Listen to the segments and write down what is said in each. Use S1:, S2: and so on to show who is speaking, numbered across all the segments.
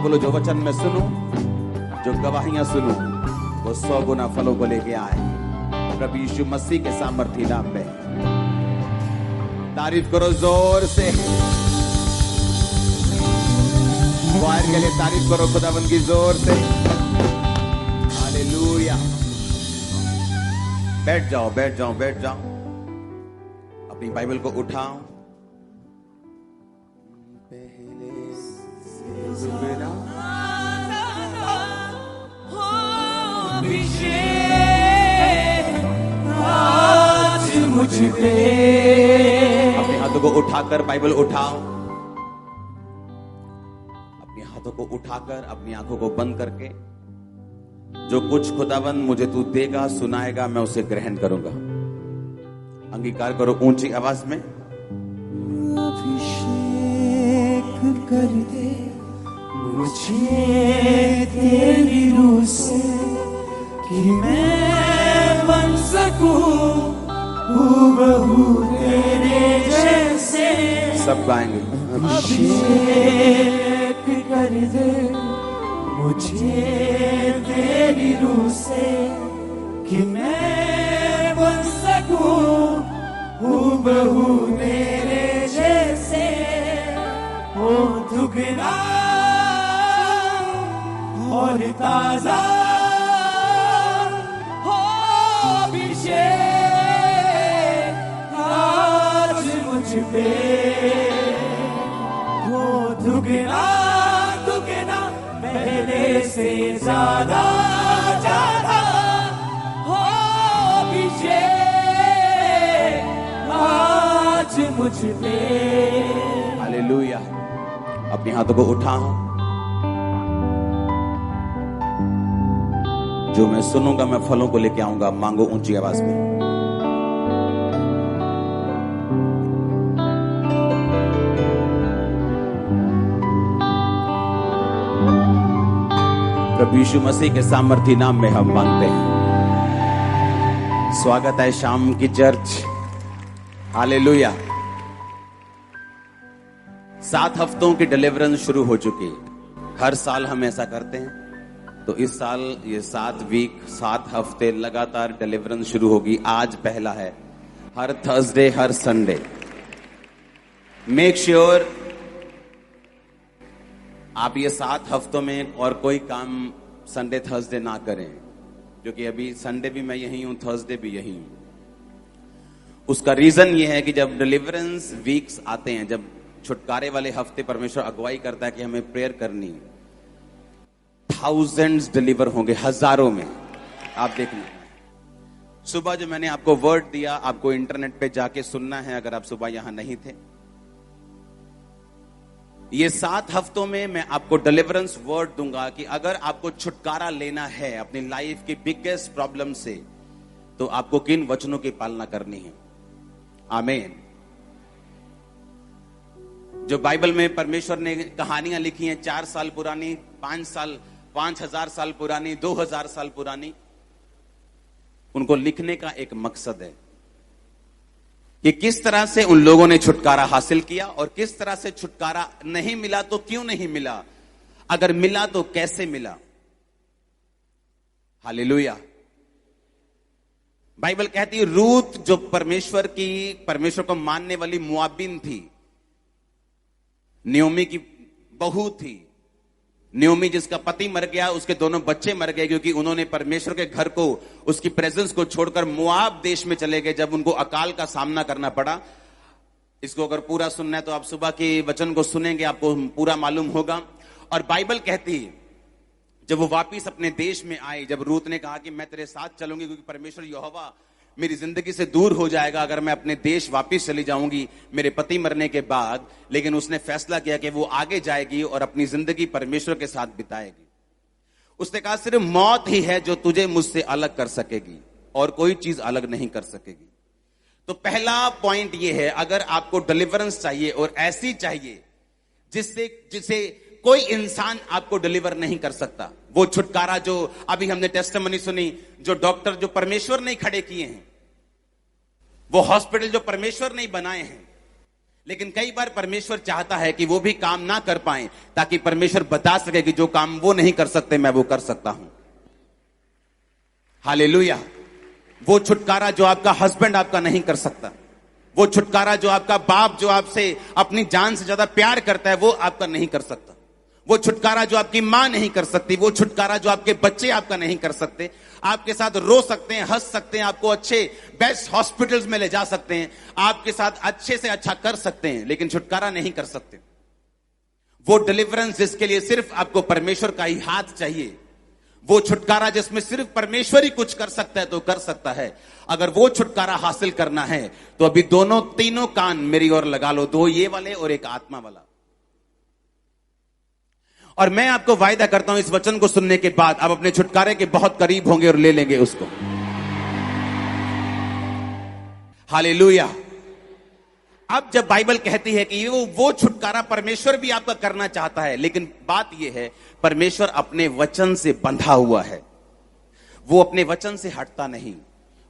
S1: बोलो, जो वचन में सुनूं, जो गवाहियां सुनूं, वो 100 गुना फलों को लेके आए प्रभु यीशु मसीह के सामर्थी नाम में। तारीफ करो जोर से, वायर के लिए तारीफ करो खुदावंद की जोर से। हालेलुया। बैठ जाओ, बैठ जाओ, बैठ जाओ। अपनी बाइबल को उठाओ। पहले से मेरा
S2: आज मुझ पे।
S1: अपने हाथों को उठाकर बाइबल उठाओ। अपने हाथों को उठाकर अपनी आंखों को बंद करके जो कुछ खुदावंद मुझे तू देगा, सुनाएगा, मैं उसे ग्रहण करूंगा। अंगीकार करो ऊंची आवाज में।
S2: अभिषेक कर दे मुझे तेरी रूह से कि मैं बन सकूं हूबहू तेरे जैसे।
S1: सब गाएंगे।
S2: अभिषेक कर दे मुझे तेरी रूह से कि मैं बन सकूं हूबहू तेरे जैसे। हो दुगना और ताजा हो अभिषेक आज मुझ पे। हो दुगना दुगना पहले से ज्यादा ज्यादा हो अभिषेक आज मुझ पे।
S1: हालेलुया। अपने हाथों को उठाओ। जो मैं सुनूंगा मैं फलों को लेके आऊंगा। मांगो ऊंची आवाज में। प्रभु यीशु मसीह के सामर्थी नाम में हम मांगते हैं। स्वागत है शाम की चर्च। हालेलुया। 7 हफ्तों की डिलीवरेंस शुरू हो चुकी। हर साल हम ऐसा करते हैं, तो इस साल ये 7 वीक 7 हफ्ते लगातार डिलीवरेंस शुरू होगी। आज पहला है। हर थर्सडे, हर संडे। मेक श्योर आप ये 7 हफ्तों में और कोई काम संडे थर्सडे ना करें, क्योंकि अभी संडे भी मैं यही हूं, थर्सडे भी यही हूं। उसका रीजन ये है कि जब डिलीवरेंस वीक्स आते हैं, जब छुटकारे वाले हफ्ते परमेश्वर अगुवाई करता है कि हमें प्रेयर करनी, थाउजेंड्स डिलीवर होंगे, हजारों में। आप देखना। सुबह जो मैंने आपको वर्ड दिया, आपको इंटरनेट पे जाके सुनना है अगर आप सुबह यहां नहीं थे। ये 7 हफ्तों में मैं आपको डिलीवरेंस वर्ड दूंगा कि अगर आपको छुटकारा लेना है अपनी लाइफ की बिगेस्ट प्रॉब्लम से, तो आपको किन वचनों की पालना करनी है। आमीन। जो बाइबल में परमेश्वर ने कहानियां लिखी हैं 4 साल पुरानी, 5,000 साल पुरानी, 2,000 साल पुरानी, उनको लिखने का एक मकसद है कि किस तरह से उन लोगों ने छुटकारा हासिल किया और किस तरह से छुटकारा नहीं मिला तो क्यों नहीं मिला, अगर मिला तो कैसे मिला। हालेलुया। बाइबल कहती है रूत जो परमेश्वर को मानने वाली मुआबिन थी, नियोमी की बहू थी। नियोमी जिसका पति मर गया, उसके दोनों बच्चे मर गए क्योंकि उन्होंने परमेश्वर के घर को, उसकी प्रेजेंस को छोड़कर मोआब देश में चले गए जब उनको अकाल का सामना करना पड़ा। इसको अगर पूरा सुनना है तो आप सुबह के वचन को सुनेंगे, आपको पूरा मालूम होगा। और बाइबल कहती है जब वो वापिस अपने देश में आए, जब रूत ने कहा कि मैं तेरे साथ चलूंगी क्योंकि परमेश्वर यहोवा मेरी जिंदगी से दूर हो जाएगा अगर मैं अपने देश वापिस चली जाऊंगी मेरे पति मरने के बाद, लेकिन उसने फैसला किया कि वो आगे जाएगी और अपनी जिंदगी परमेश्वर के साथ बिताएगी। उसने कहा सिर्फ मौत ही है जो तुझे मुझसे अलग कर सकेगी और कोई चीज अलग नहीं कर सकेगी। तो पहला पॉइंट ये है, अगर आपको डिलीवरेंस चाहिए और ऐसी चाहिए जिसे कोई इंसान आपको डिलीवर नहीं कर सकता, वो छुटकारा जो अभी हमने टेस्टिमनी सुनी, जो डॉक्टर जो परमेश्वर नहीं खड़े किए हैं, वो हॉस्पिटल जो परमेश्वर नहीं बनाए हैं, लेकिन कई बार परमेश्वर चाहता है कि वो भी काम ना कर पाए, ताकि परमेश्वर बता सके कि जो काम वो नहीं कर सकते मैं वो कर सकता हूं। हालेलुया। वो छुटकारा जो आपका हस्बैंड आपका नहीं कर सकता, वो छुटकारा जो आपका बाप जो आपसे अपनी जान से ज्यादा प्यार करता है वो आपका नहीं कर सकता, वो छुटकारा जो आपकी मां नहीं कर सकती, वो छुटकारा जो आपके बच्चे आपका नहीं कर सकते। आपके साथ रो सकते हैं, हंस सकते हैं, आपको अच्छे बेस्ट हॉस्पिटल्स में ले जा सकते हैं, आपके साथ अच्छे से अच्छा कर सकते हैं, लेकिन छुटकारा नहीं कर सकते। वो डिलीवरेंस जिसके लिए सिर्फ आपको परमेश्वर का ही हाथ चाहिए, वो छुटकारा जिसमें सिर्फ परमेश्वर ही कुछ कर सकता है तो कर सकता है। अगर वो छुटकारा हासिल करना है तो अभी तीनों कान मेरी ओर लगा लो, दो ये वाले और एक आत्मा वाला। और मैं आपको वायदा करता हूं इस वचन को सुनने के बाद आप अपने छुटकारे के बहुत करीब होंगे और ले लेंगे उसको। हालेलुया। अब जब बाइबल कहती है कि वो छुटकारा परमेश्वर भी आपका करना चाहता है, लेकिन बात यह है परमेश्वर अपने वचन से बंधा हुआ है, वो अपने वचन से हटता नहीं,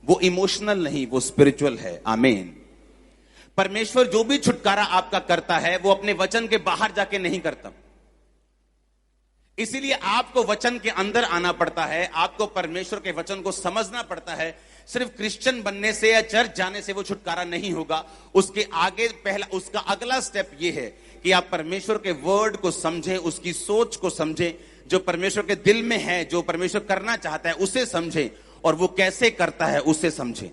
S1: वो इमोशनल नहीं, वो स्पिरिचुअल है। आमीन। परमेश्वर जो भी छुटकारा आपका करता है वो अपने वचन के बाहर जाके नहीं करता, इसीलिए आपको वचन के अंदर आना पड़ता है, आपको परमेश्वर के वचन को समझना पड़ता है। सिर्फ क्रिश्चियन बनने से या चर्च जाने से वो छुटकारा नहीं होगा। उसके आगे उसका अगला स्टेप ये है कि आप परमेश्वर के वर्ड को समझें, उसकी सोच को समझें, जो परमेश्वर के दिल में है, जो परमेश्वर करना चाहता है उसे समझें, और वो कैसे करता है उसे समझें।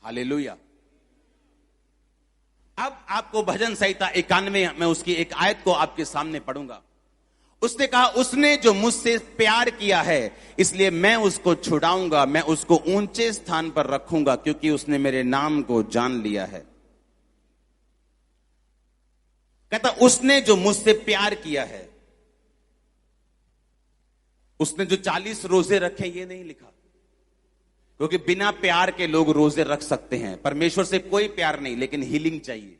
S1: हालेलुया। अब आपको भजन संहिता 91 में उसकी एक आयत को आपके सामने पढ़ूंगा। उसने कहा, उसने जो मुझसे प्यार किया है इसलिए मैं उसको छुड़ाऊंगा, मैं उसको ऊंचे स्थान पर रखूंगा, क्योंकि उसने मेरे नाम को जान लिया है। कहता उसने जो मुझसे प्यार किया है, उसने जो 40 रोजे रखे ये नहीं लिखा, क्योंकि बिना प्यार के लोग रोजे रख सकते हैं। परमेश्वर से कोई प्यार नहीं, लेकिन हीलिंग चाहिए।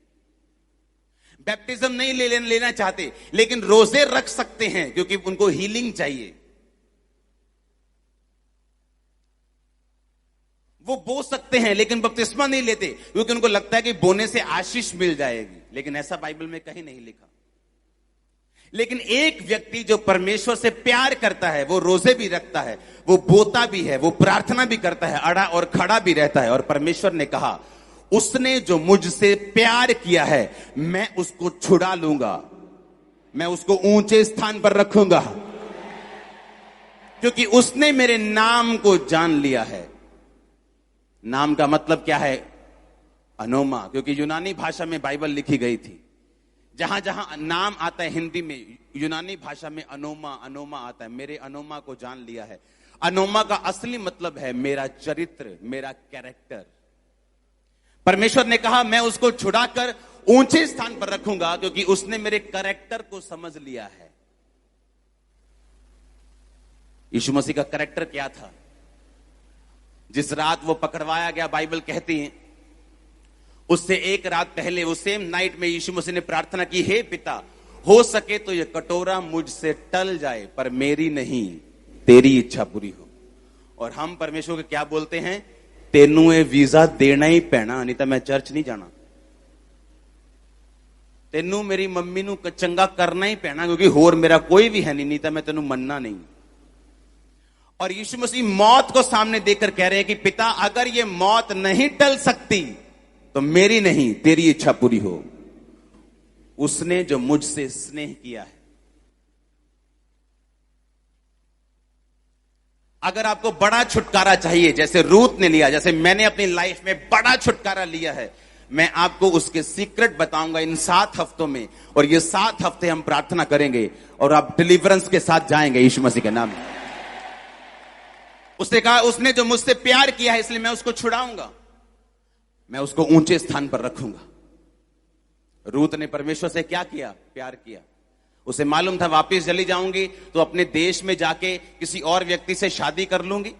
S1: बैप्टिज्म नहीं लेना चाहते, लेकिन रोजे रख सकते हैं क्योंकि उनको हीलिंग चाहिए। वो बो सकते हैं लेकिन बपतिस्मा नहीं लेते, क्योंकि उनको लगता है कि बोने से आशीष मिल जाएगी, लेकिन ऐसा बाइबल में कहीं नहीं लिखा। लेकिन एक व्यक्ति जो परमेश्वर से प्यार करता है वो रोजे भी रखता है, वो बोता भी है, वो प्रार्थना भी करता है, अड़ा और खड़ा भी रहता है। और परमेश्वर ने कहा, उसने जो मुझसे प्यार किया है मैं उसको छुड़ा लूंगा, मैं उसको ऊंचे स्थान पर रखूंगा, क्योंकि उसने मेरे नाम को जान लिया है। नाम का मतलब क्या है? अनोमा, क्योंकि यूनानी भाषा में बाइबल लिखी गई थी। जहां जहां नाम आता है हिंदी में, यूनानी भाषा में अनोमा आता है। मेरे अनोमा को जान लिया है। अनोमा का असली मतलब है मेरा चरित्र, मेरा कैरेक्टर। परमेश्वर ने कहा मैं उसको छुड़ाकर ऊंचे स्थान पर रखूंगा, क्योंकि उसने मेरे कैरेक्टर को समझ लिया है। यीशु मसीह का कैरेक्टर क्या था? जिस रात वो पकड़वाया गया, बाइबल कहती है उससे एक रात पहले, वो सेम नाइट में यीशु मसीह ने प्रार्थना की, हे पिता, हो सके तो ये कटोरा मुझसे टल जाए, पर मेरी नहीं तेरी इच्छा पूरी हो। और हम परमेश्वर को क्या बोलते हैं? तेनू ये वीजा देना ही पैना, नहीं तो मैं चर्च नहीं जाना। तेनू मेरी मम्मी नू चंगा करना ही पैना, क्योंकि होर मेरा कोई भी है नहीं तो मैं तेनू मनना नहीं। और यीशु मसीह मौत को सामने देखकर कह रहे हैं कि पिता, अगर ये मौत नहीं टल सकती तो मेरी नहीं तेरी इच्छा पूरी हो। उसने जो मुझसे स्नेह किया है। अगर आपको बड़ा छुटकारा चाहिए, जैसे रूत ने लिया, जैसे मैंने अपनी लाइफ में बड़ा छुटकारा लिया है, मैं आपको उसके सीक्रेट बताऊंगा इन 7 हफ्तों में। और ये 7 हफ्ते हम प्रार्थना करेंगे और आप डिलीवरेंस के साथ जाएंगे यीशु मसीह के नाम में। उसने कहा उसने जो मुझसे प्यार किया है इसलिए मैं उसको छुड़ाऊंगा, मैं उसको ऊंचे स्थान पर रखूंगा। रूत ने परमेश्वर से क्या किया? प्यार किया। उसे मालूम था वापस चली जाऊंगी तो अपने देश में जाके किसी और व्यक्ति से शादी कर लूंगी,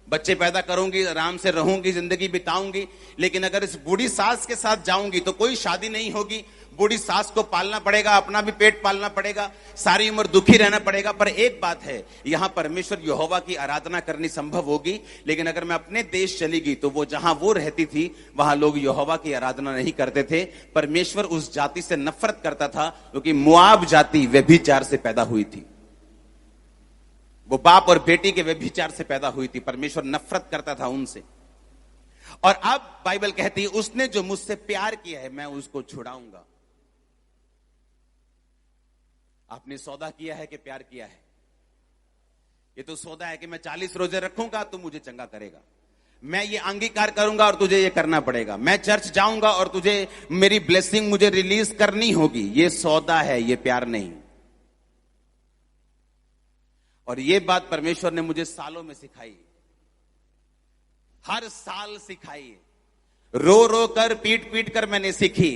S1: बच्चे पैदा करूंगी, आराम से रहूंगी, जिंदगी बिताऊंगी। लेकिन अगर इस बूढ़ी सास के साथ जाऊंगी तो कोई शादी नहीं होगी, बूढ़ी सास को पालना पड़ेगा, अपना भी पेट पालना पड़ेगा, सारी उम्र दुखी रहना पड़ेगा। पर एक बात है, यहां परमेश्वर यहोवा की आराधना करनी संभव होगी। लेकिन अगर मैं अपने देश चली गई तो वो जहां वो रहती थी वहां लोग यहोवा की आराधना नहीं करते थे। परमेश्वर उस जाति से नफरत करता था क्योंकि मुआब जाति व्यभिचार से पैदा हुई थी। वो बाप और बेटी के व्यभिचार से पैदा हुई थी। परमेश्वर नफरत करता था उनसे। और अब बाइबल कहती है उसने जो मुझसे प्यार किया है मैं उसको छुड़ाऊंगा। आपने सौदा किया है कि प्यार किया है? ये तो सौदा है कि मैं 40 रोजे रखूंगा तो मुझे चंगा करेगा, मैं ये अंगीकार करूंगा और तुझे ये करना पड़ेगा, मैं चर्च जाऊंगा और तुझे मेरी ब्लेसिंग मुझे रिलीज करनी होगी। ये सौदा है, ये प्यार नहीं। और ये बात परमेश्वर ने मुझे सालों में सिखाई, हर साल सिखाई। रो रो कर, पीट पीट कर मैंने सीखी,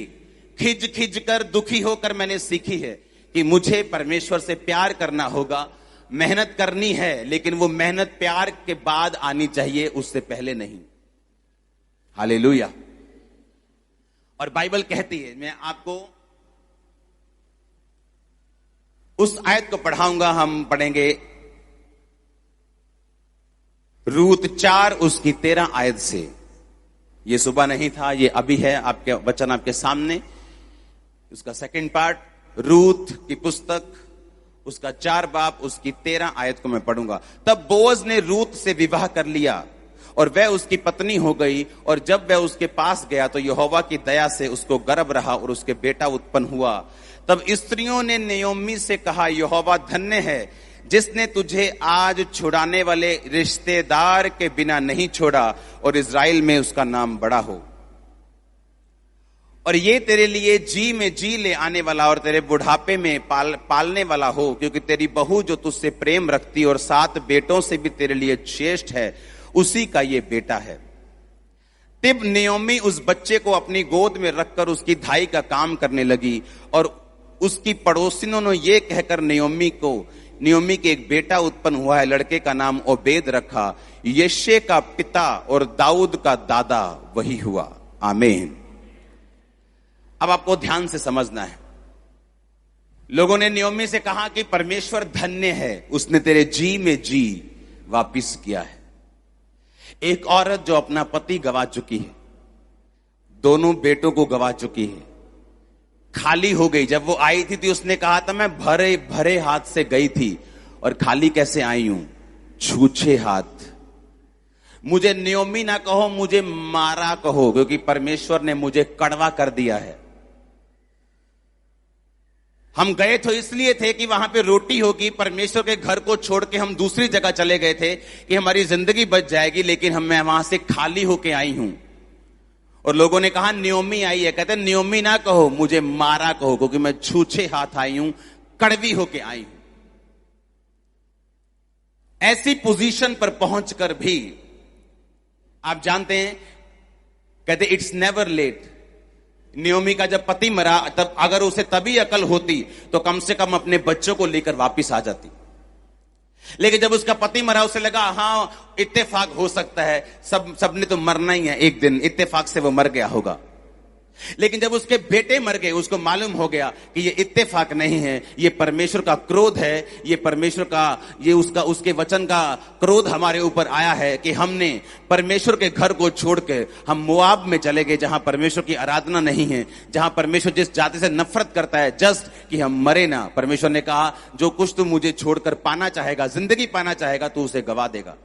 S1: खिज खिज कर, दुखी होकर मैंने सीखी है कि मुझे परमेश्वर से प्यार करना होगा, मेहनत करनी है, लेकिन वो मेहनत प्यार के बाद आनी चाहिए, उससे पहले नहीं। हालेलुया। और बाइबल कहती है, मैं आपको उस आयत को पढ़ाऊंगा। हम पढ़ेंगे रूत 4 उसकी 13 आयत से। ये सुबह नहीं था, ये अभी है, आपके वचन आपके सामने। उसका सेकंड पार्ट, रूत की पुस्तक, उसका 4 बाब उसकी 13 आयत को मैं पढ़ूंगा। तब बोअज ने रूत से विवाह कर लिया और वह उसकी पत्नी हो गई। और जब वह उसके पास गया तो यहोवा की दया से उसको गर्भ रहा और उसके बेटा उत्पन्न हुआ। तब स्त्रियों ने नयोमी से कहा, यहोवा धन्य है जिसने तुझे आज छुड़ाने वाले रिश्तेदार के बिना नहीं छोड़ा और इज़राइल में उसका नाम बड़ा हो। और ये तेरे लिए जी में जी ले आने वाला और तेरे बुढ़ापे में पालने वाला हो, क्योंकि तेरी बहू जो तुझसे प्रेम रखती और 7 बेटों से भी तेरे लिए श्रेष्ठ है, उसी का ये बेटा है। तब नयोमी उस बच्चे को अपनी गोद में रखकर उसकी धाई का काम करने लगी। और उसकी पड़ोसिनों ने ये कहकर नयोमी के एक बेटा उत्पन्न हुआ है, लड़के का नाम ओबेद रखा। यिशै का पिता और दाऊद का दादा वही हुआ। आमीन। अब आपको ध्यान से समझना है। लोगों ने नयोमी से कहा कि परमेश्वर धन्य है, उसने तेरे जी में जी वापिस किया है। एक औरत जो अपना पति गवा चुकी है, दोनों बेटों को गवा चुकी है, खाली हो गई। जब वो आई थी उसने कहा था मैं भरे भरे हाथ से गई थी और खाली कैसे आई हूं, छूछे हाथ। मुझे नयोमी ना कहो, मुझे मारा कहो, क्योंकि परमेश्वर ने मुझे कड़वा कर दिया है। हम गए तो इसलिए थे कि वहां पे रोटी होगी। परमेश्वर के घर को छोड़ के हम दूसरी जगह चले गए थे कि हमारी जिंदगी बच जाएगी, लेकिन मैं वहां से खाली होके आई हूं। और लोगों ने कहा नयोमी आई है, कहते नयोमी ना कहो, मुझे मारा कहो, क्योंकि मैं छूछे हाथ आई हूं, कड़वी होके आई हूं। ऐसी पोजीशन पर पहुंचकर भी आप जानते हैं, कहते इट्स नेवर लेट। नयोमी का जब पति मरा, तब अगर उसे तभी अकल होती तो कम से कम अपने बच्चों को लेकर वापिस आ जाती। लेकिन जब उसका पति मरा, उसे लगा हाँ इत्तेफाक हो सकता है, सबने तो मरना ही है एक दिन, इत्तेफाक से वो मर गया होगा। लेकिन जब उसके बेटे मर गए, उसको मालूम हो गया कि ये इत्तेफाक नहीं है, ये परमेश्वर का क्रोध है, ये परमेश्वर का, ये उसके वचन का क्रोध हमारे ऊपर आया है कि हमने परमेश्वर के घर को छोड़ के हम मोआब में चले गए, जहां परमेश्वर की आराधना नहीं है, जहां परमेश्वर जिस जाति से नफरत करता है, जस्ट कि हम मरे ना। परमेश्वर ने कहा जो कुछ तू मुझे छोड़कर पाना चाहेगा, जिंदगी पाना चाहेगा, तू उसे गवा देगा।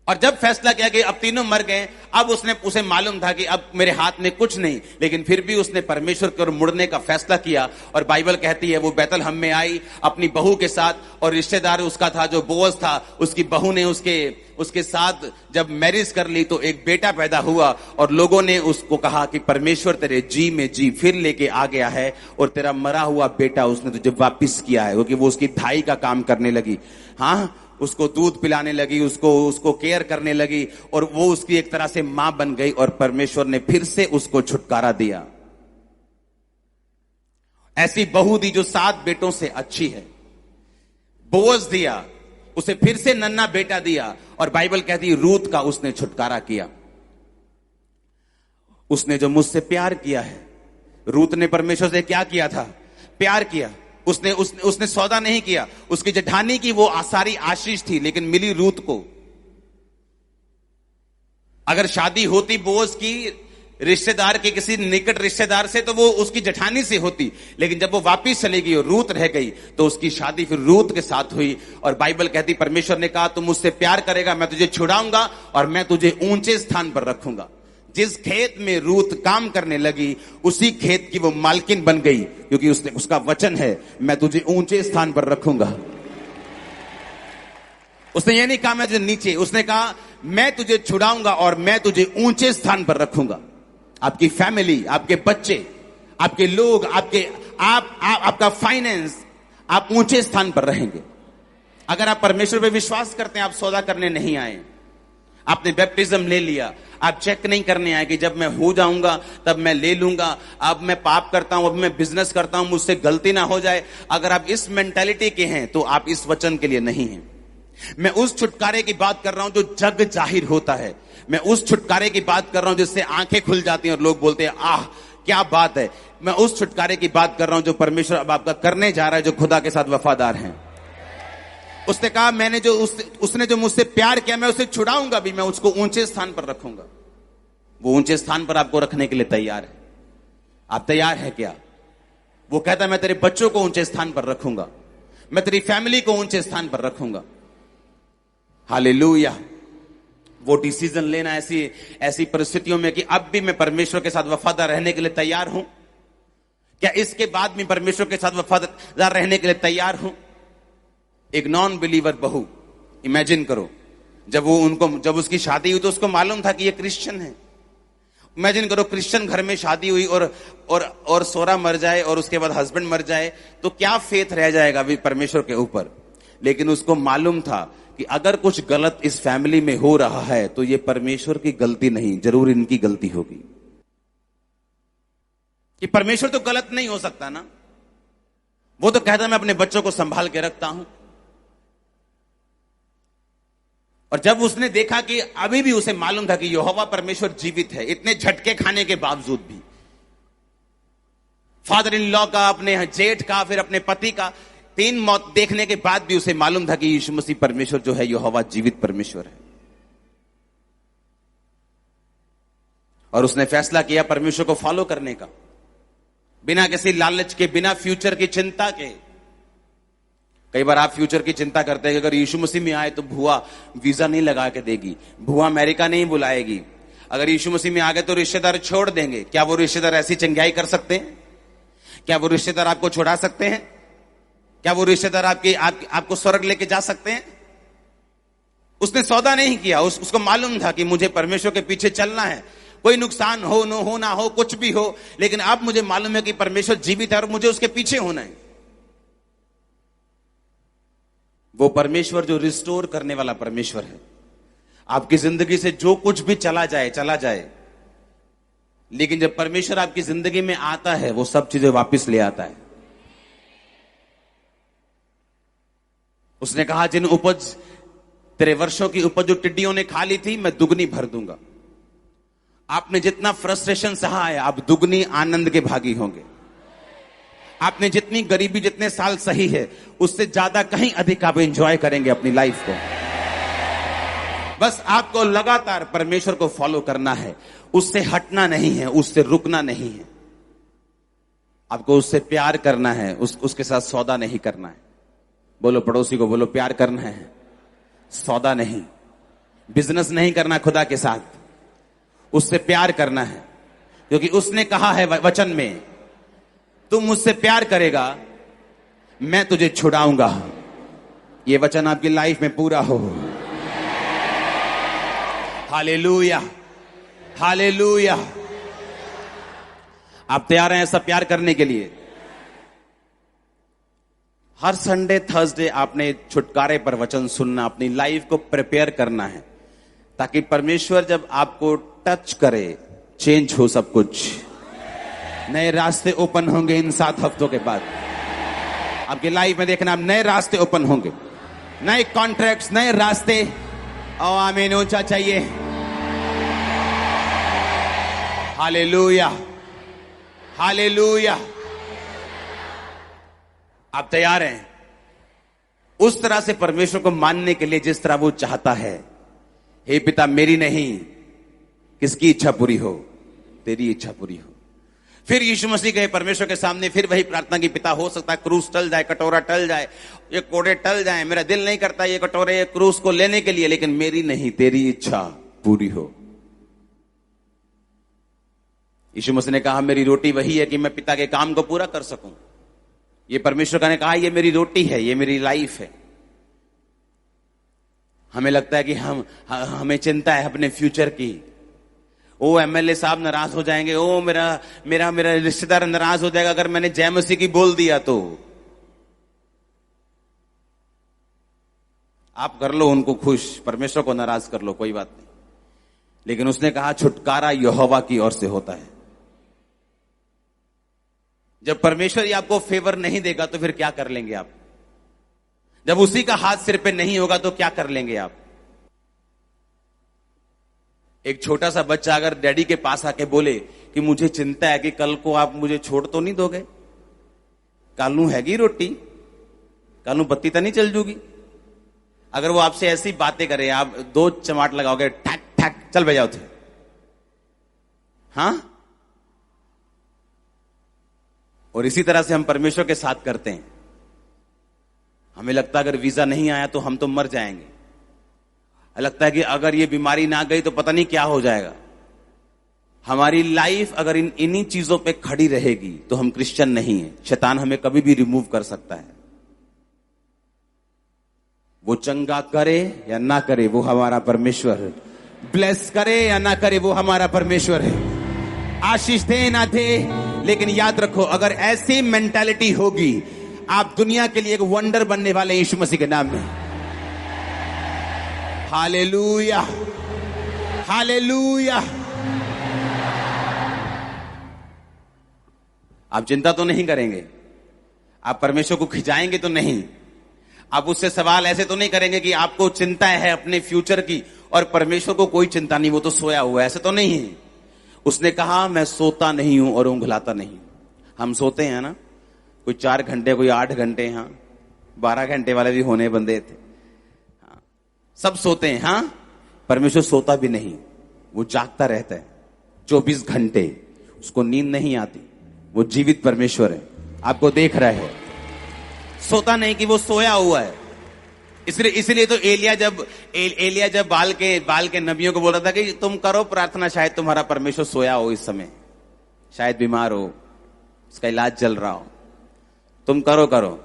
S1: और जब फैसला किया कि अब तीनों मर गए, अब उसे मालूम था कि अब मेरे हाथ में कुछ नहीं, लेकिन फिर भी उसने परमेश्वर की ओर मुड़ने का फैसला किया। और बाइबल कहती है वो बैतलहम में आई अपनी बहू के साथ, और रिश्तेदार उसका था जो बोअज था, उसकी बहू ने उसके साथ जब मैरिज कर ली तो एक बेटा पैदा हुआ। और लोगों ने उसको कहा कि परमेश्वर तेरे जी में जी फिर लेके आ गया है और तेरा मरा हुआ बेटा उसने तुझे वापिस किया है, क्योंकि वो उसकी धाई का काम करने लगी। हाँ, उसको दूध पिलाने लगी, उसको केयर करने लगी, और वो उसकी एक तरह से मां बन गई। और परमेश्वर ने फिर से उसको छुटकारा दिया। ऐसी बहू दी जो 7 बेटों से अच्छी है, बोअज दिया, उसे फिर से नन्हा बेटा दिया। और बाइबल कहती है रूत का उसने छुटकारा किया। उसने जो मुझसे प्यार किया है, रूत ने परमेश्वर से क्या किया था? प्यार किया। उसने सौदा नहीं किया। उसकी जेठानी की वो सारी आशीष थी, लेकिन मिली रूत को। अगर शादी होती बोअज की रिश्तेदार के किसी निकट रिश्तेदार से, तो वो उसकी जेठानी से होती, लेकिन जब वो वापिस चली गई और रूत रह गई, तो उसकी शादी फिर रूत के साथ हुई। और बाइबल कहती, परमेश्वर ने कहा, तुम मुझसे प्यार करेगा, मैं तुझे छुड़ाऊंगा और मैं तुझे ऊंचे स्थान पर रखूंगा। जिस खेत में रूत काम करने लगी, उसी खेत की वो मालकिन बन गई, क्योंकि उसका वचन है, मैं तुझे ऊंचे स्थान पर रखूंगा। उसने ये नहीं कहा मैं तुझे नीचे, उसने कहा मैं तुझे छुड़ाऊंगा और मैं तुझे ऊंचे स्थान पर रखूंगा। आपकी फैमिली, आपके बच्चे, आपके लोग, आपका फाइनेंस, आप ऊंचे स्थान पर रहेंगे। अगर आप परमेश्वर पे विश्वास करते हैं, आप सौदा करने नहीं आए। आपने बैप्टिज्म ले लिया, आप चेक नहीं करने आए कि जब मैं हो जाऊंगा तब मैं ले लूंगा, अब मैं पाप करता हूं, अब मैं बिजनेस करता हूं, मुझसे गलती ना हो जाए। अगर आप इस मेंटालिटी के हैं, तो आप इस वचन के लिए नहीं हैं। मैं उस छुटकारे की बात कर रहा हूं जो जग जाहिर होता है। मैं उस छुटकारे की बात कर रहा हूं जिससे आंखें खुल जाती हैं और लोग बोलते हैं, आह क्या बात है। मैं उस छुटकारे की बात कर रहा हूं जो परमेश्वर अब आपका करने जा रहा है, जो खुदा के साथ वफादार हैं। उसने कहा, उसने जो मुझसे प्यार किया, मैं उसे छुड़ाऊंगा भी, मैं उसको ऊंचे स्थान पर रखूंगा। वो ऊंचे स्थान पर आपको रखने के लिए तैयार है। आप तैयार है क्या? वो कहता है, मैं तेरे बच्चों को ऊंचे स्थान पर रखूंगा, मैं तेरी फैमिली को ऊंचे स्थान पर रखूंगा। हालेलुया। वो डिसीजन लेना ऐसी परिस्थितियों में कि अब भी मैं परमेश्वर के साथ वफादार रहने के लिए तैयार हूं। क्या इसके बाद भी परमेश्वर के साथ वफादार रहने के लिए तैयार हूं? एक नॉन बिलीवर बहू, इमेजिन करो, जब उसकी शादी हुई तो उसको मालूम था कि ये क्रिश्चियन है। इमेजिन करो, क्रिश्चियन घर में शादी हुई और सोरा मर जाए और उसके बाद हस्बैंड मर जाए, तो क्या फेथ रह जाएगा अभी परमेश्वर के ऊपर। लेकिन उसको मालूम था कि अगर कुछ गलत इस फैमिली में हो रहा है, तो ये परमेश्वर की गलती नहीं, जरूर इनकी गलती होगी। कि परमेश्वर तो गलत नहीं हो सकता ना। वो तो कहता मैं अपने बच्चों को संभाल के रखता हूं। और जब उसने देखा कि अभी भी उसे मालूम था कि यहोवा परमेश्वर जीवित है, इतने झटके खाने के बावजूद भी, फादर इन लॉ का, अपने जेठ का, फिर अपने पति का 3 मौत देखने के बाद भी उसे मालूम था कि यीशु मसीह परमेश्वर जो है, यहोवा जीवित परमेश्वर है। और उसने फैसला किया परमेश्वर को फॉलो करने का, बिना किसी लालच के, बिना फ्यूचर की चिंता के। कई बार आप फ्यूचर की चिंता करते हैं कि अगर यीशु मसीह में आए तो भुआ वीजा नहीं लगा के देगी, भुआ अमेरिका नहीं बुलाएगी, अगर यीशु मसीह में आ गए तो रिश्तेदार छोड़ देंगे। क्या वो रिश्तेदार ऐसी चंगाई कर सकते हैं? क्या वो रिश्तेदार आपको छुड़ा सकते हैं? क्या वो रिश्तेदार आपको स्वर्ग लेके जा सकते हैं? उसने सौदा नहीं किया। उसको मालूम था कि मुझे परमेश्वर के पीछे चलना है, कोई नुकसान हो ना हो, कुछ भी हो, लेकिन अब मुझे मालूम है कि परमेश्वर जीवित है और मुझे उसके पीछे होना है। वो परमेश्वर जो रिस्टोर करने वाला परमेश्वर है। आपकी जिंदगी से जो कुछ भी चला जाए, लेकिन जब परमेश्वर आपकी जिंदगी में आता है, वो सब चीजें वापस ले आता है। उसने कहा, जिन उपज, तेरे वर्षों की उपज जो टिड्डियों ने खा ली थी, मैं दुगनी भर दूंगा। आपने जितना फ्रस्ट्रेशन सहा है, आप दुगनी आनंद के भागी होंगे। आपने जितनी गरीबी, जितने साल सही है, उससे ज्यादा कहीं अधिक आप एंजॉय करेंगे अपनी लाइफ को। बस आपको लगातार परमेश्वर को फॉलो करना है, उससे हटना नहीं है, उससे रुकना नहीं है। आपको उससे प्यार करना है, उसके साथ सौदा नहीं करना है। बोलो पड़ोसी को, बोलो प्यार करना है, सौदा नहीं। बिजनेस नहीं करना खुदा के साथ, उससे प्यार करना है। क्योंकि उसने कहा है वचन में, तुम मुझसे प्यार करेगा, मैं तुझे छुड़ाऊंगा। ये वचन आपकी लाइफ में पूरा हो। Hallelujah, hallelujah. आप तैयार हैं ऐसा प्यार करने के लिए? हर संडे थर्सडे आपने छुटकारे पर वचन सुनना, अपनी लाइफ को प्रिपेयर करना है, ताकि परमेश्वर जब आपको टच करे, चेंज हो सब कुछ। नए रास्ते ओपन होंगे इन 7 हफ्तों के बाद। आपकी लाइफ में देखना, नए रास्ते ओपन होंगे, नए कॉन्ट्रैक्ट्स, नए रास्ते। और आमीन ऊंचा चाहिए। Hallelujah, hallelujah. आप तैयार हैं उस तरह से परमेश्वर को मानने के लिए जिस तरह वो चाहता है? हे पिता, मेरी नहीं, किसकी इच्छा पूरी हो? तेरी इच्छा पूरी हो। फिर यीशु मसीह गए परमेश्वर के सामने, फिर वही प्रार्थना की, पिता हो सकता है क्रूस टल जाए, कटोरा टल जाए, ये कोड़े टल जाए, मेरा दिल नहीं करता ये कटोरे ये क्रूस को लेने के लिए, लेकिन मेरी नहीं, तेरी इच्छा पूरी हो। यीशु मसीह ने कहा मेरी रोटी वही है कि मैं पिता के काम को पूरा कर सकूं। ये परमेश्वर का ने कहा ये मेरी रोटी है, ये मेरी लाइफ है। हमें लगता है कि हमें चिंता है अपने फ्यूचर की। ओ एमएलए साहब नाराज हो जाएंगे, ओ मेरा मेरा मेरा रिश्तेदार नाराज हो जाएगा अगर मैंने जय मसीह की बोल दिया तो। आप कर लो उनको खुश, परमेश्वर को नाराज कर लो, कोई बात नहीं। लेकिन उसने कहा छुटकारा यहोवा की ओर से होता है। जब परमेश्वर ही आपको फेवर नहीं देगा तो फिर क्या कर लेंगे आप? जब उसी का हाथ सिर पे नहीं होगा तो क्या कर लेंगे आप? एक छोटा सा बच्चा अगर डैडी के पास आके बोले कि मुझे चिंता है कि कल को आप मुझे छोड़ तो नहीं दोगे, कालू हैगी रोटी, कालू बत्ती तो नहीं चल जूगी। अगर वो आपसे ऐसी बातें करे, आप दो चमाट लगाओगे, ठक ठक चल बजाओ थे, हाँ? और इसी तरह से हम परमेश्वर के साथ करते हैं। हमें लगता है अगर वीजा नहीं आया तो हम तो मर जाएंगे, लगता है कि अगर ये बीमारी ना गई तो पता नहीं क्या हो जाएगा। हमारी लाइफ अगर इन्हीं चीजों पे खड़ी रहेगी तो हम क्रिश्चियन नहीं है। शैतान हमें कभी भी रिमूव कर सकता है। वो चंगा करे या ना करे वो हमारा परमेश्वर है, ब्लेस करे या ना करे वो हमारा परमेश्वर है, आशीष दे ना दे। लेकिन याद रखो, अगर ऐसी मेंटालिटी होगी आप दुनिया के लिए एक वंडर बनने वाले यीशु मसीह के नाम में। Hallelujah, hallelujah. आप चिंता तो नहीं करेंगे, आप परमेश्वर को खिंचाएंगे तो नहीं, आप उससे सवाल ऐसे तो नहीं करेंगे कि आपको चिंता है अपने फ्यूचर की और परमेश्वर को कोई चिंता नहीं, वो तो सोया हुआ है, ऐसे तो नहीं है। उसने कहा मैं सोता नहीं हूं और ऊंघलाता नहीं। हम सोते हैं ना, कोई 4 घंटे, कोई 8 घंटे, हाँ 12 घंटे वाले भी होने बंदे थे, हाँ सब सोते हैं। हाँ, परमेश्वर सोता भी नहीं, वो जागता रहता है 24 घंटे, उसको नींद नहीं आती, वो जीवित परमेश्वर है, आपको देख रहा है, सोता नहीं कि वो सोया हुआ है। इसलिए तो एलिया जब बाल के नबियों को बोल रहा था कि तुम करो प्रार्थना, शायद तुम्हारा परमेश्वर सोया हो इस समय, शायद बीमार हो, उसका इलाज चल रहा हो, तुम करो।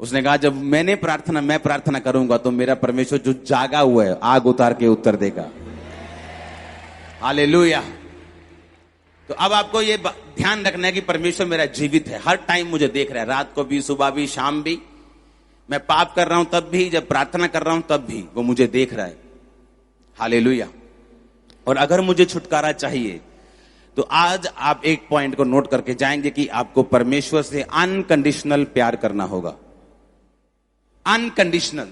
S1: उसने कहा जब मैं प्रार्थना करूंगा तो मेरा परमेश्वर जो जागा हुआ है आग उतार के उत्तर देगा। हालेलुया। तो अब आपको ये ध्यान रखना है कि परमेश्वर मेरा जीवित है, हर टाइम मुझे देख रहा है, रात को भी, सुबह भी, शाम भी। मैं पाप कर रहा हूं तब भी, जब प्रार्थना कर रहा हूं तब भी वो मुझे देख रहा है। हालेलुया। और अगर मुझे छुटकारा चाहिए तो आज आप एक पॉइंट को नोट करके जाएंगे कि आपको परमेश्वर से अनकंडीशनल प्यार करना होगा। अनकंडीशनल,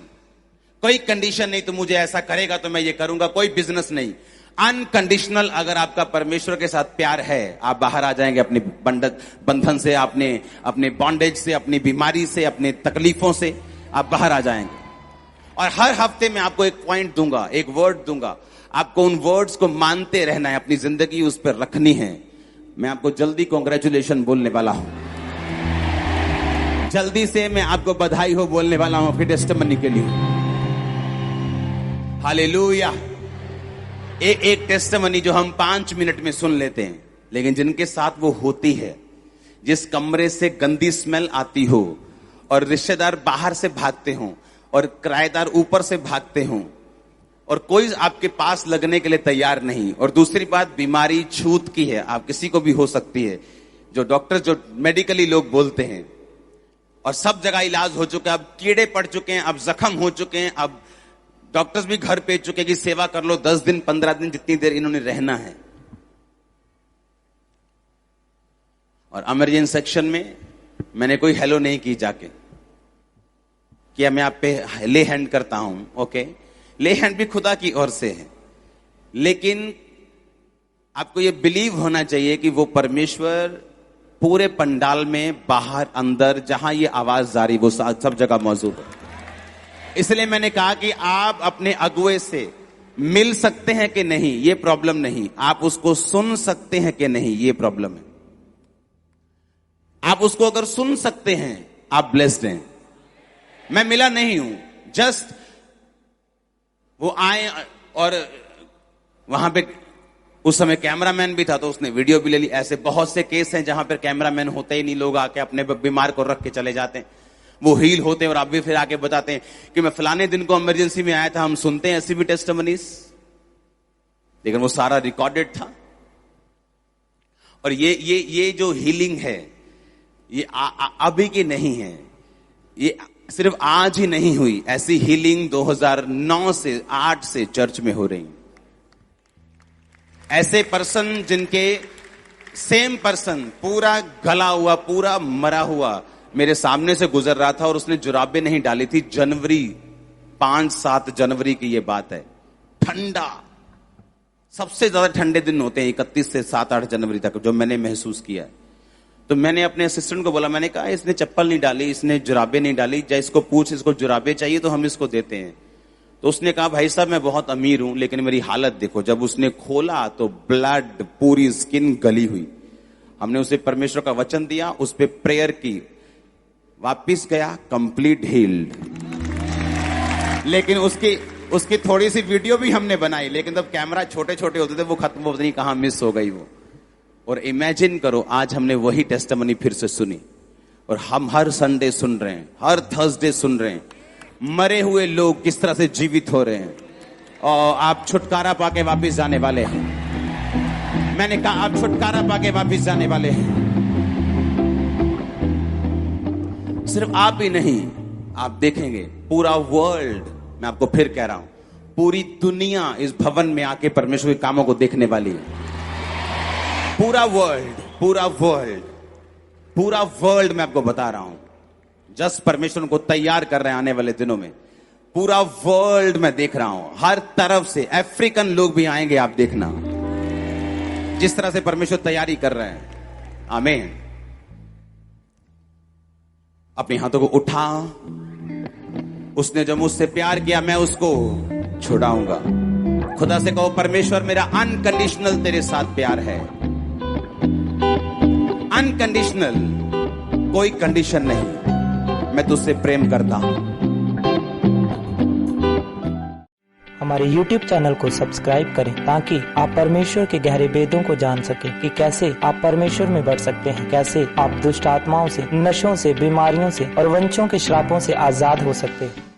S1: कोई कंडीशन नहीं तो मुझे ऐसा करेगा तो मैं ये करूंगा, कोई बिजनेस नहीं। अनकंडीशनल अगर आपका परमेश्वर के साथ प्यार है, आप बाहर आ जाएंगे अपने बंधन से, अपने बॉन्डेज से, अपनी बीमारी से, अपने तकलीफों से आप बाहर आ जाएंगे। और हर हफ्ते में आपको एक पॉइंट दूंगा, एक वर्ड दूंगा, आपको उन वर्ड्स को मानते रहना है, अपनी जिंदगी उस पर रखनी है। मैं आपको जल्दी कॉन्ग्रेचुलेशन बोलने वाला हूं, जल्दी से मैं आपको बधाई हो बोलने वाला हूं आपके टेस्टिमनी के लिए। हालेलुया। एक टेस्टिमनी जो हम 5 मिनट में सुन लेते हैं, लेकिन जिनके साथ वो होती है, जिस कमरे से गंदी स्मेल आती हो और रिश्तेदार बाहर से भागते हों और किराएदार ऊपर से भागते हों और कोई आपके पास लगने के लिए तैयार नहीं, और दूसरी बात बीमारी छूत की है, आप किसी को भी हो सकती है, जो डॉक्टर जो मेडिकली लोग बोलते हैं, और सब जगह इलाज हो चुका है, अब कीड़े पड़ चुके हैं, अब जख्म हो चुके हैं, अब डॉक्टर्स भी घर भेज चुके कि सेवा कर लो 10 दिन 15 दिन, जितनी देर इन्होंने रहना है। और इमरजेंसी सेक्शन में मैंने कोई हेलो नहीं की जाके, क्या मैं आप पे ले हैंड करता हूं, ओके, ले हैंड भी खुदा की ओर से है, लेकिन आपको ये बिलीव होना चाहिए कि वो परमेश्वर पूरे पंडाल में, बाहर, अंदर, जहां ये आवाज जारी, वो सब जगह मौजूद है। इसलिए मैंने कहा कि आप अपने अगुए से मिल सकते हैं कि नहीं, ये प्रॉब्लम नहीं। आप उसको सुन सकते हैं कि नहीं, ये प्रॉब्लम है। आप उसको अगर सुन सकते हैं, आप ब्लेस्ड हैं। मैं मिला नहीं हूं, जस्ट वो आए और वहां पे उस समय कैमरामैन भी था, तो उसने वीडियो भी ले ली। ऐसे बहुत से केस हैं जहां पर कैमरामैन होते ही नहीं, लोग आके अपने बीमार को रख के चले जाते हैं, वो हील होते हैं और आप भी फिर आके बताते हैं कि मैं फलाने दिन को इमरजेंसी में आया था। हम सुनते हैं ऐसी भी टेस्टिमनीज, लेकिन वो सारा रिकॉर्डेड था। और ये जो हीलिंग है, ये अभी की नहीं है, ये सिर्फ आज ही नहीं हुई। ऐसी हीलिंग 2009 से 8 से चर्च में हो रही। ऐसे पर्सन जिनके सेम पर्सन पूरा गला हुआ, पूरा मरा हुआ मेरे सामने से गुजर रहा था और उसने जुराबें नहीं डाली थी। जनवरी 5-7 जनवरी की ये बात है। ठंडा, सबसे ज्यादा ठंडे दिन होते हैं 31 से 7-8 जनवरी तक, जो मैंने महसूस किया है। तो मैंने अपने असिस्टेंट को बोला, मैंने कहा इसने चप्पल नहीं डाली, इसने जुराबें नहीं डाली, या इसको पूछ, इसको जुराबें चाहिए तो हम इसको देते हैं। तो उसने कहा, भाई साहब मैं बहुत अमीर हूं लेकिन मेरी हालत देखो। जब उसने खोला तो ब्लड, पूरी स्किन गली हुई। हमने उसे परमेश्वर का वचन दिया, उस पर प्रेयर की, वापिस गया कंप्लीट हील्ड। लेकिन उसकी थोड़ी सी वीडियो भी हमने बनाई, लेकिन तब कैमरा छोटे छोटे होते थे, वो खत्म होते नहीं, कहां मिस हो गई वो। और इमेजिन करो, आज हमने वही टेस्टिमनी फिर से सुनी और हम हर संडे सुन रहे हैं, हर थर्सडे सुन रहे हैं, मरे हुए लोग किस तरह से जीवित हो रहे हैं। और आप छुटकारा पाके वापिस जाने वाले हैं। मैंने कहा आप छुटकारा पाके वापिस जाने वाले हैं। सिर्फ आप ही नहीं, आप देखेंगे पूरा वर्ल्ड, मैं आपको फिर कह रहा हूं, पूरी दुनिया इस भवन में आके परमेश्वर के कामों को देखने वाली है। पूरा वर्ल्ड मैं आपको बता रहा हूं, जस्ट परमेश्वर को तैयार कर रहे हैं आने वाले दिनों में। पूरा वर्ल्ड मैं देख रहा हूं, हर तरफ से अफ्रीकन लोग भी आएंगे, आप देखना जिस तरह से परमेश्वर तैयारी कर रहे हैं। आमीन। अपने हाथों को उठा, उसने जो मुझसे प्यार किया मैं उसको छुड़ाऊंगा। खुदा से कहो, परमेश्वर मेरा अनकंडीशनल तेरे साथ प्यार है। अनकंडीशनल, कोई कंडीशन नहीं, मैं तुझसे प्रेम करता हूं।
S3: हमारे YouTube चैनल को सब्सक्राइब करें ताकि आप परमेश्वर के गहरे भेदों को जान सकें कि कैसे आप परमेश्वर में बढ़ सकते हैं, कैसे आप दुष्ट आत्माओं से, नशों से, बीमारियों से और वंशों के श्रापों से आजाद हो सकते हैं।